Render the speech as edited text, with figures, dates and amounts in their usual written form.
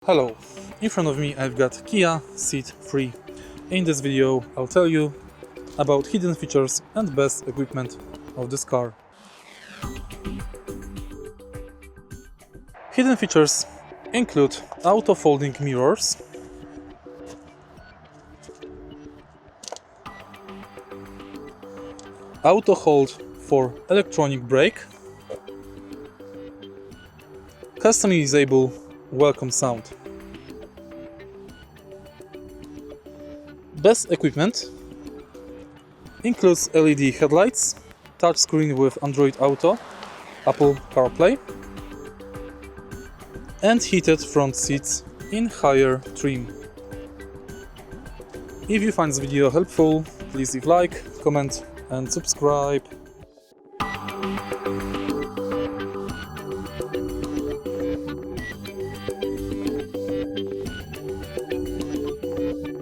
Hello, in front of me I've got Kia Ceed III. In this video I'll tell you about hidden features and best equipment of this car. Hidden features include auto folding mirrors, auto hold for electronic brake, customizable welcome sound. Best equipment includes LED headlights, touchscreen with Android Auto, Apple CarPlay, and heated front seats in higher trim. If you find this video helpful, please leave like, comment and subscribe.